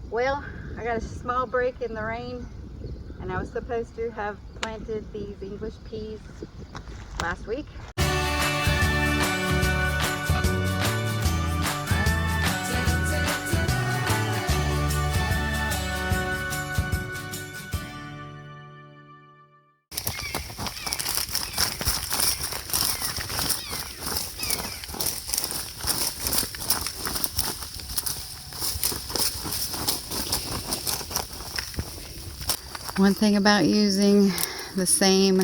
Well, I got a small break in the rain, and I was supposed to have planted these English peas last week. One thing about using the same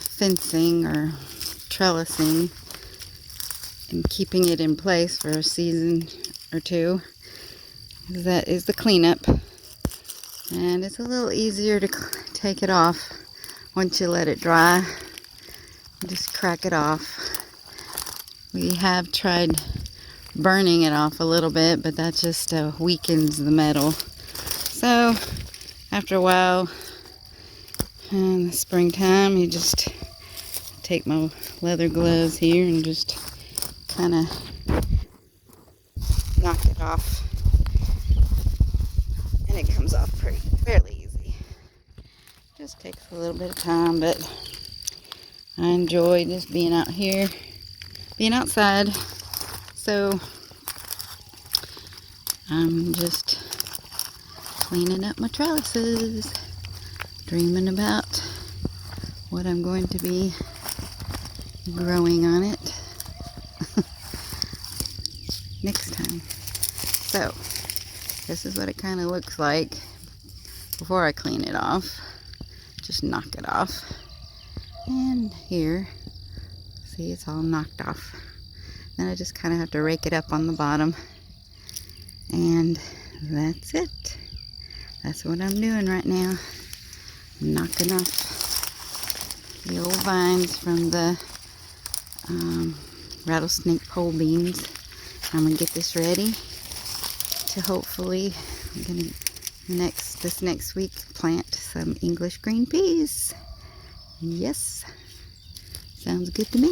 fencing or trellising and keeping it in place for a season or two is the cleanup, and it's a little easier to take it off once you let it dry. Just crack it off. We have tried burning it off a little bit, but that just weakens the metal. So after a while, in the springtime, you just take my leather gloves here and just kind of knock it off, and it comes off fairly easy. Just takes a little bit of time, but I enjoy just being out here, being outside. So I'm just cleaning up my trellises, dreaming about what I'm going to be growing on it next time. So this is what it kind of looks like before I clean it off. Just knock it off. And here, see, it's all knocked off. Then I just kind of have to rake it up on the bottom. And that's it. That's what I'm doing right now. Knocking off the old vines from the rattlesnake pole beans. I'm gonna get this ready to hopefully, I'm gonna this next week plant some English green peas. Yes, sounds good to me.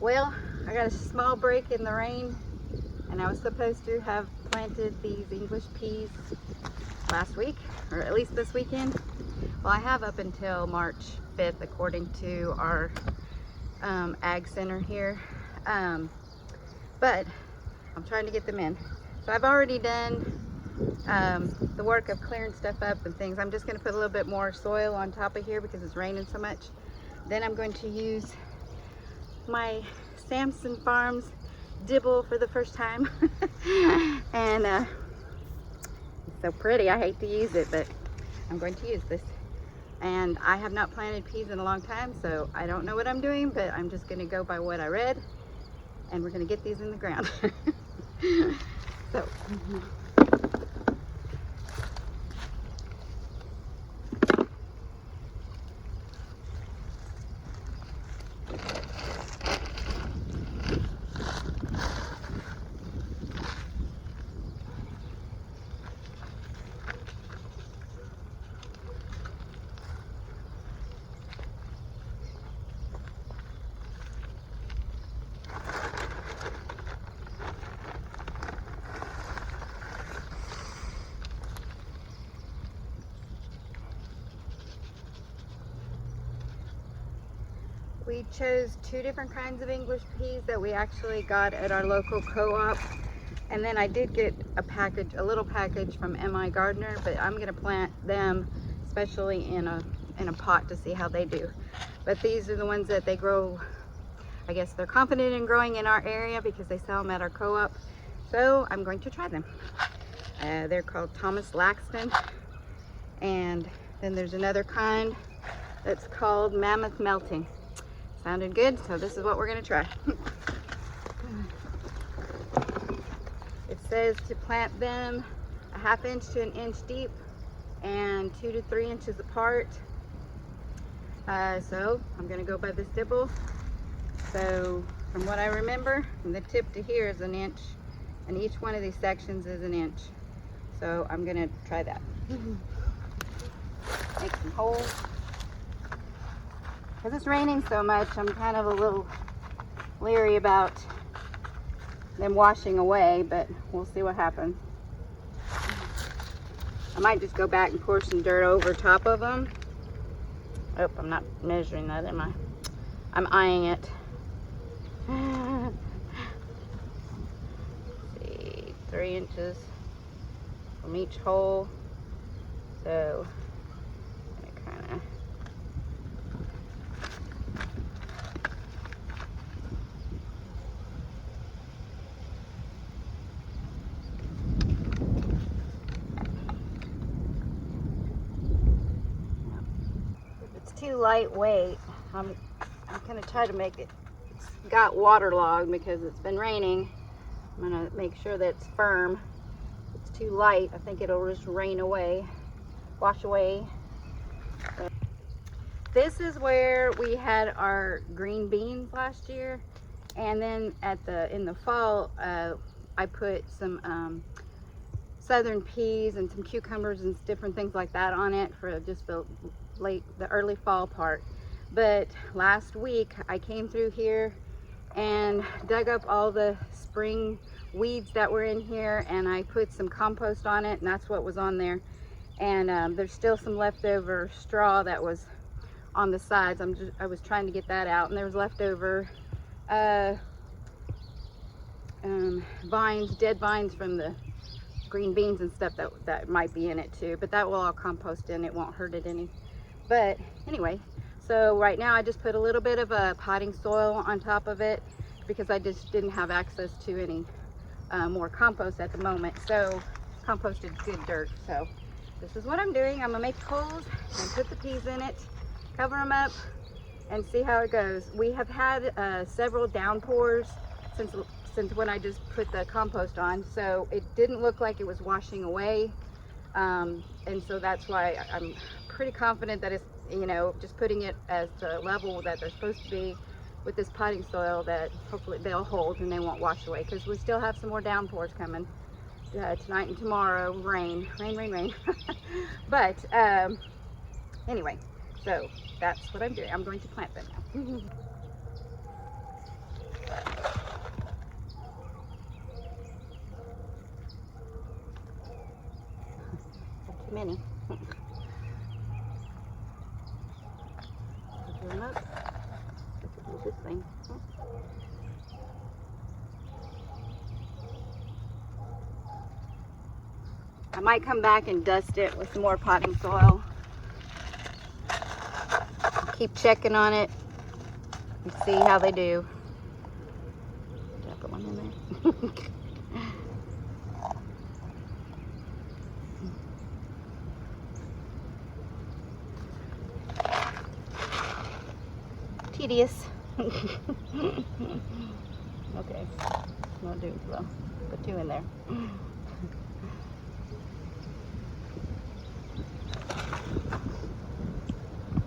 Well, I got a small break in the rain, and I was supposed to have planted these English peas last week, or at least this weekend. Well, I have up until March 5th, according to our ag center here. But I'm trying to get them in. So I've already done the work of clearing stuff up and things. I'm just going to put a little bit more soil on top of here because it's raining so much. Then I'm going to use my Samson Farms dibble for the first time. And it's so pretty. I hate to use it, but I'm going to use this. And I have not planted peas in a long time, so I don't know what I'm doing, but I'm just going to go by what I read, and we're going to get these in the ground. So We chose 2 different kinds of English peas that we actually got at our local co-op. And then I did get a little package from M.I. Gardner, but I'm gonna plant them especially in a pot to see how they do. But these are the ones that they grow, I guess they're confident in growing in our area because they sell them at our co-op. So I'm going to try them. They're called Thomas Laxton. And then there's another kind that's called Mammoth Melting. Sounded good, so this is what we're gonna try. It says to plant them a 1/2 inch to 1 inch deep and 2 to 3 inches apart. So I'm gonna go by this dibble. So from what I remember, from the tip to here is 1 inch, and each one of these sections is 1 inch. So I'm gonna try that. Make some holes. Because it's raining so much, I'm kind of a little leery about them washing away, but we'll see what happens. I might just go back and pour some dirt over top of them. Oh, I'm not measuring that, am I? I'm eyeing it. Let's see, 3 inches from each hole. So I'm gonna kind of too lightweight. I'm gonna try to make it, it's got waterlogged because it's been raining. I'm gonna make sure that it's firm. If it's too light, I think it'll just wash away. So, this is where we had our green beans last year, and then in the fall I put some southern peas and some cucumbers and different things like that on it for just the early fall part. But last week I came through here and dug up all the spring weeds that were in here, and I put some compost on it, and that's what was on there. And there's still some leftover straw that was on the sides. I was trying to get that out, and there was leftover vines, dead vines from the green beans and stuff that might be in it too, but that will all compost in. It won't hurt it any. But anyway, so right now I just put a little bit of a potting soil on top of it because I just didn't have access to any more compost at the moment. So compost is good dirt. So this is what I'm doing. I'm gonna make holes and put the peas in it, cover them up, and see how it goes. We have had several downpours since when I just put the compost on, so it didn't look like it was washing away, and so that's why I'm pretty confident that it's, you know, just putting it as the level that they're supposed to be with this potting soil, that hopefully they'll hold and they won't wash away, because we still have some more downpours coming tonight and tomorrow. Rain. But anyway, so that's what I'm doing. I'm going to plant them now. Too many. This thing. I might come back and dust it with some more potting soil. Keep checking on it and see how they do. Did I put one in there? Tedious. Okay, not doing well. Put 2 in there.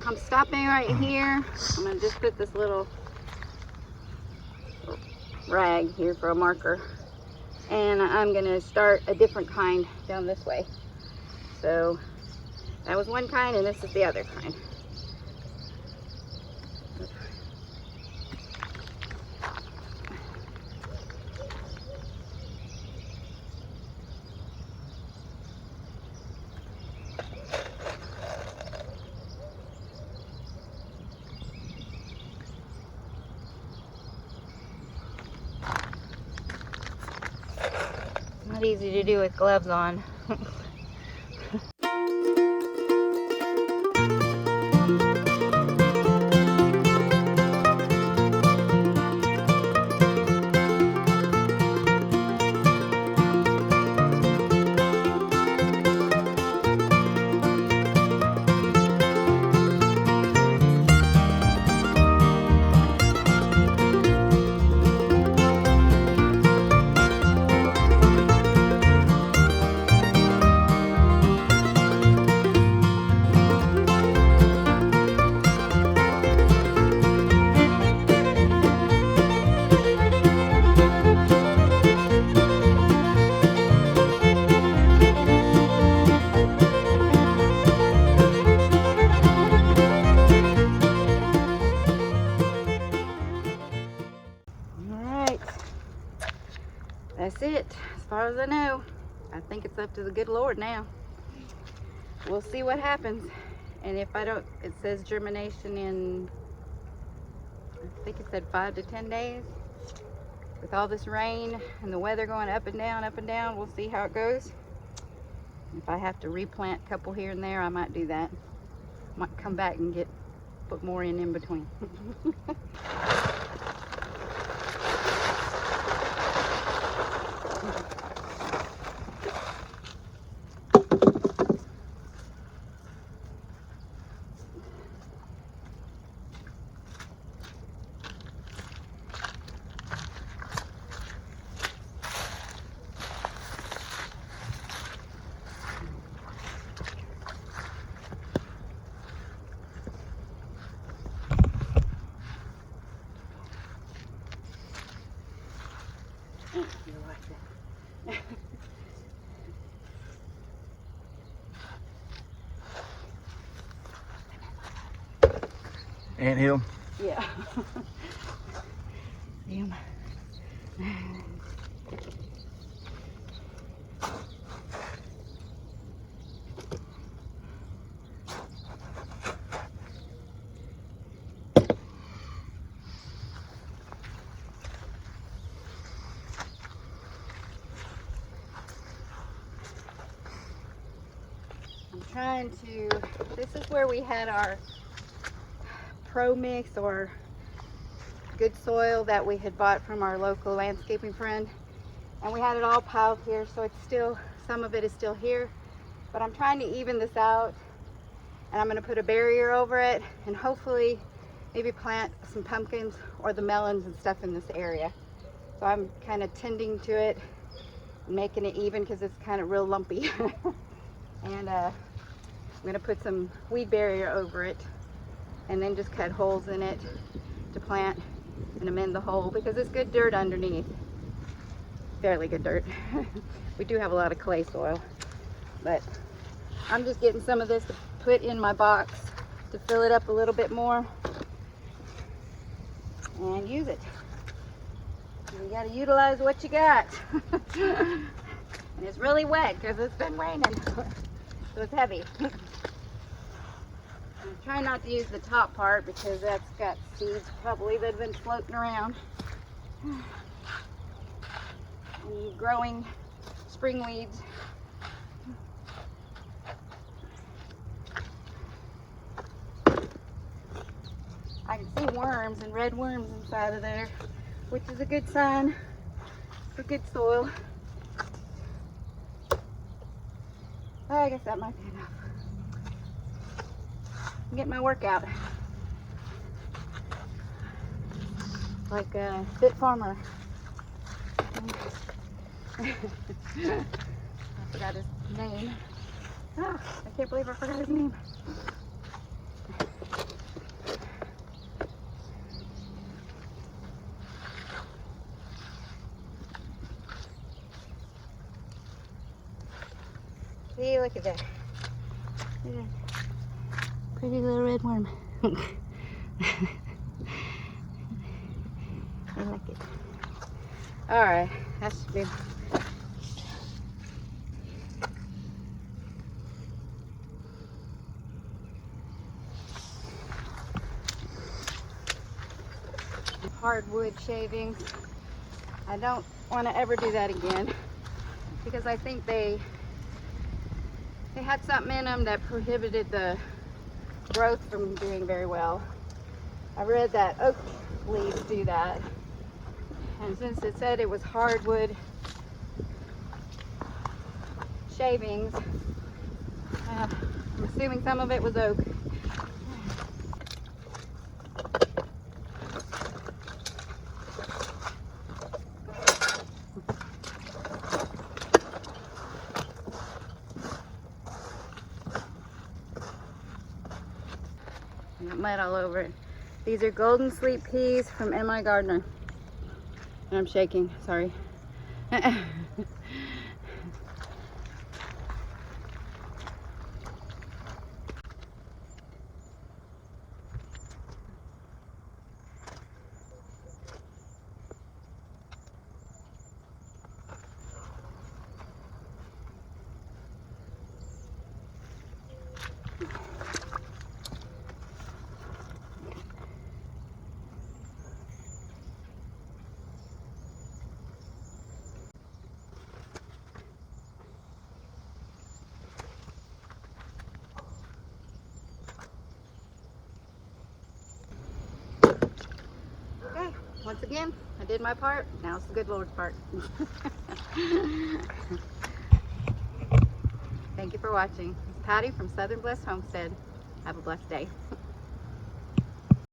I'm stopping right here. I'm gonna just put this little rag here for a marker, and I'm gonna start a different kind down this way. So that was one kind, and this is the other kind. not easy to do with gloves on. That's it, as far as I know. I think it's up to the good Lord now. We'll see what happens. And if I don't, it says germination in, I think it said 5 to 10 days. With all this rain and the weather going up and down, we'll see how it goes. If I have to replant a couple here and there, I might do that. Might come back and put more in between. Anthill? Yeah. Damn. I'm trying to, this is where we had our Pro Mix or good soil that we had bought from our local landscaping friend, and we had it all piled here, so it's still, some of it is still here, but I'm trying to even this out, and I'm going to put a barrier over it and hopefully maybe plant some pumpkins or the melons and stuff in this area. So I'm kind of tending to it, making it even because it's kind of real lumpy. And I'm going to put some weed barrier over it and then just cut holes in it to plant and amend the hole, because it's good dirt underneath. Fairly good dirt. We do have a lot of clay soil, but I'm just getting some of this to put in my box to fill it up a little bit more and use it. You got to utilize what you got. And it's really wet because it's been raining, so it's heavy. I'm trying not to use the top part because that's got seeds probably that have been floating around. And growing spring weeds. I can see worms and red worms inside of there, which is a good sign for good soil. I guess that might be enough. Get my workout like a fit farmer. I forgot his name. Oh, I can't believe I forgot his name. See, look at that. Look at that. Pretty little red worm. I like it. Alright, that should be. Hardwood shavings. I don't want to ever do that again. because I think they had something in them that prohibited the growth from doing very well. I read that oak leaves do that, and since it said it was hardwood shavings, I'm assuming some of it was oak. Got mud all over it. These are golden sweet peas from M.I. Gardner. And I'm shaking, sorry. Okay, once again, I did my part. Now it's the good Lord's part. Thank you for watching. It's Patty from Southern Blessed Homestead. Have a blessed day.